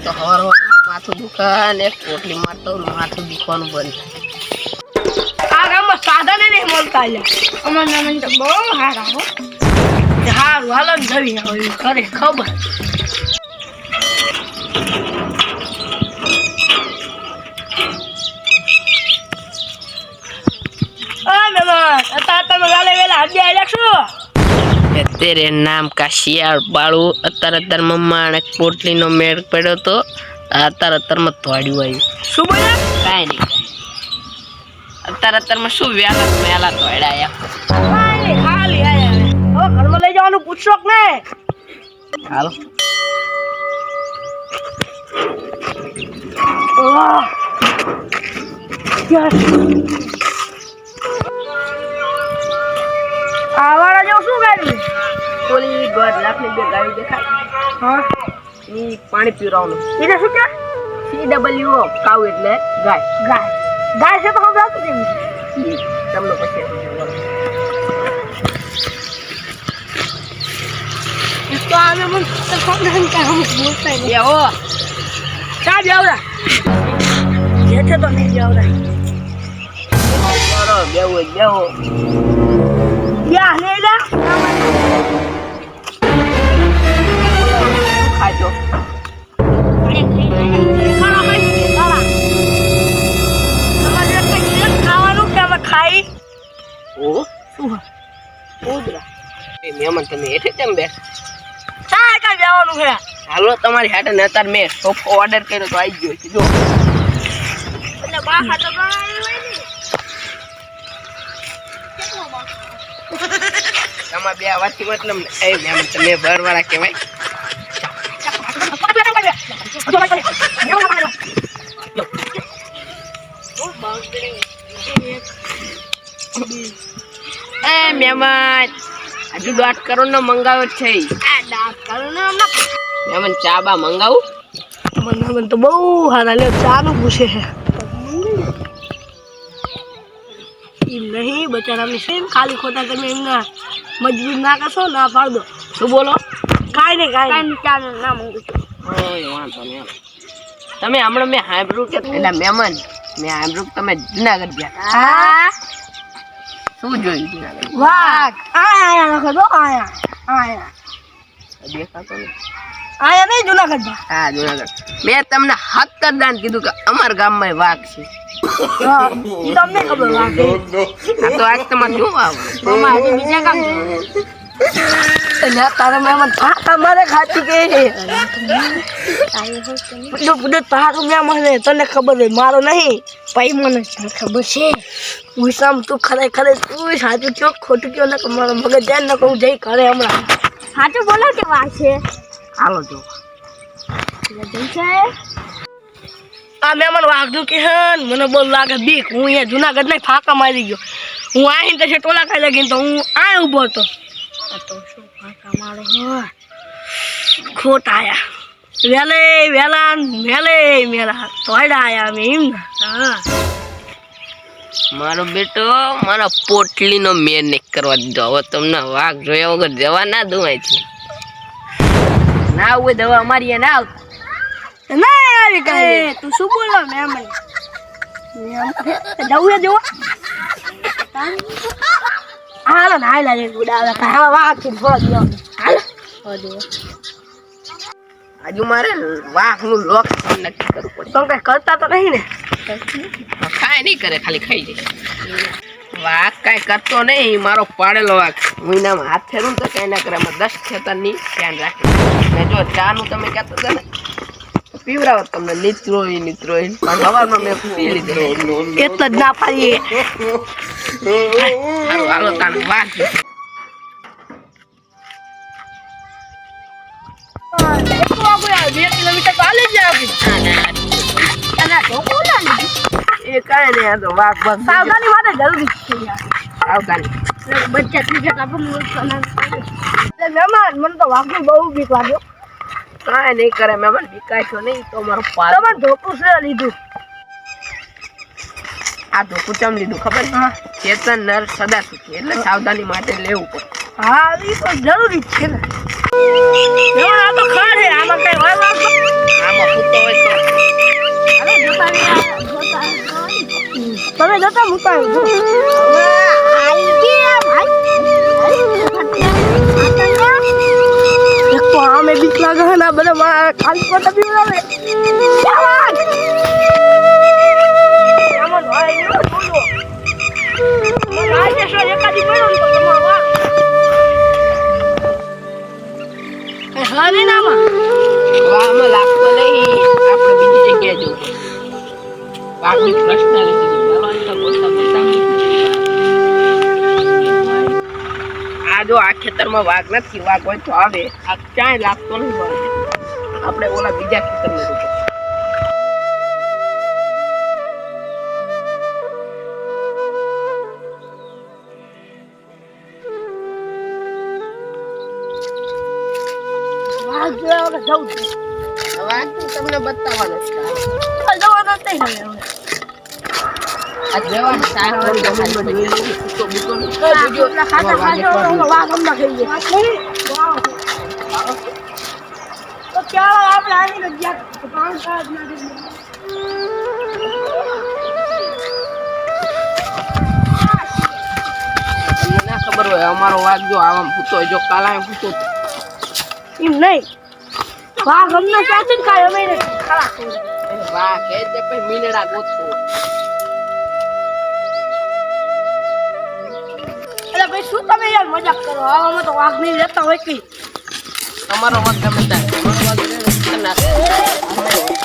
તો હવાર માથું દુખાને એક પોટલી મારતો માથું દુખવાનું બંધ આ ગામમાં સાધન નહીં મળતા અમારા નામ તો બહુ હારા હો હારું હાલો જવી હોય કરે ખબર तेरे नाम का शियाળ બાળું અત્યારે મમ્મા ને પોટલી નો મેળ પડ્યો તો અત્યારે માં તોડ્યું આવ્યું શું બોલ્યા કાઈ નહીં અત્યારે શું વેલા મેલા તોડ્યા ખાલી આયા હવે ઘરમાં લઈ જવાનું પૂછશો કે ને હાલો આવાળા જેવું શું ગાડી ઓલી 1.5 લાખની બે ગાડી દેખાય હા ઈ પાણી પીવરાવનું એને શું કે CWO કાવ એટલે ગાય ગાય ગાય છે તો હું જાતું કેમ તમને પછી इसको आगे मन तो कौन ढंग का हम बोलते हैं ये हो क्या जावरा ये थे तो नहीं जावरा चलो बेहो या नहीं ला खाजो खाई ओ ઉદરા એ મહેમાન તમે હેઠે કેમ બે ચાય કા જવાનું છે હાલો તમારી હાટે ને અત્યારે મેં સોફો ઓર્ડર કર્યો તો આવી ગયો છે જો એટલે બા ખાતો ગણાવી હોય ને તમાર બે વાતથી મતલબ એ મહેમાન તમે ભરવાળા કહેવાય એ મહેમાન હજુ 1.5 કરોડ નો મંગાવ્યો છે આ દાંત કરો ને હમણાં મહેમાન ચા બા મંગાવું મને તો બહુ હારા લે ચા નું પૂછે છે એમ નહીં બચારાને સેમ ખાલી ખોટા તમે એમના મજબૂર ના કરશો ના પાડ દો શું બોલો કાંઈ નહીં ચા ના મંગું છું વાંધો નહીં તમે હમણાં મેં સાંભળ્યું કે એટલે મહેમાન મેં સાંભળ્યું તમે જુનાગઢ ગયા હા શું જોયું જુનાગઢ વાહ આયા નખો દો આયા દેખાતો નહીં આયા નહીં જુનાગઢ હા જુનાગઢ મેં તમને 17 દાન કીધું કે અમારા ગામમાં વાઘ છે ઈ તમને ખબર વાગે આ તો આજ તમારે શું આવું મામા આજે બીજા કામ ના તારા મહેમાન તમારે ખાતી કે બધું તારું મહેમાન છે તને ખબર છે મારો નહીં ભાઈ મને ખબર છે હું સામ તું ખરેખર તું સાચું કયો ખોટું કયો ને મારો મગજ જાય ને કહું જઈ કરે હમણાં સાચું બોલો કે વાત છે હાલો જો આ મહેમાન વાઘનું કે મને બહુ લાગે બીક હું અહીંયા જુનાગઢ ને ફાંકા મારી ગયો હું આવીને પછી ટોલા ખાઈ લાગીને તો હું આ ઊભો હતો તો શું ફાંકા મારો ખોટ આયા વેલા તોડા આયા અમે એમ ને હા મારો બેટો મારા પોટલી નો મેર નહીં કરવા દીધો હવે તમને વાઘ જોયા વગર જવા ના દઉં અહીંથી ના હોય દવા અમારી ના આવતી ના આવી કાંઈ તું શું બોલો મહેમાન જવું જોવો હાલો ને હાલ રે ગુડા હવે વાઘ થી ફળ દો હજુ મારે વાઘ નું લોક નક્કી કરવું પડે તો કઈ કરતા તો નહીં ને કાંઈ નહીં કરે ખાલી ખાઈ જાય વાઘ કાંઈ કરતો નહીં મારો પાડેલો વાઘ હું એનામાં હાથ ફેરું તો કાંઈ ના કરે 10 ખેતરની ધ્યાન રાખે ને જો ચા નું તમે કહેતો હતા ને પીવરાવો તમને નીત્રો પણ સવારમાં મેં પી લીધો એટલે જ ના પાડીએ હાલો તાનું વાઘ 2 કિલોમીટર ચાલે જ એ કાંઈ નહીં આ તો વાઘ બસ સાવધાની માટે જરૂરી છે સાવધાની બચ્ચા થી જતા મહેમાન મને તો વાઘની બહુ બીક લાગ્યો કાંઈ નહીં કરે મહેમાન બીકાશો નહીં તો મારો તમારે ધોકું છે લીધું આ ધોકું ચમ લીધું ખબર ચેતન નર સદા સુખી એટલે સાવધાની માટે લેવું પડે હા એ તો જરૂરી છે ને આ તો ખરે આમાં કઈ હોય આમાં પૂતો જતા મુકાય એક તો આમે બીક લાગે છે ને આ બધા મારા ખાલી કોટા પીવડાવે વાહમાં લાગતો નહીં આપણે બીજી જગ્યાએ જવું વાઘની પર્સનાલિટી આ જો આ ખેતરમાં વાઘ નથી વાઘ હોય તો આવે આ ક્યાંય લાગતો નહીં વાઘ આપણે ઓલા બીજા ખેતરમાં જવું વાઘ તો તમને બતાવવાનો છે આ જવાન સારો જમણમાં જોઈ લે તો બુતો તમને ના ખબર હોય અમારો વાઘ જો આમ ભૂતો જો કાલા ભૂતો એમ નહીં વાઘ અમને ક્યાંથી ખાય અમે વાઘ એ તે પછી મીંડડા ગોતવો એટલે ભાઈ શું તમે યાર મજાક કરો આવામાં તો વાઘ નહીં લેતા હોય કે તમારો વાઘ ગમે ત્યારે તમારો વાઘ ખતરનાક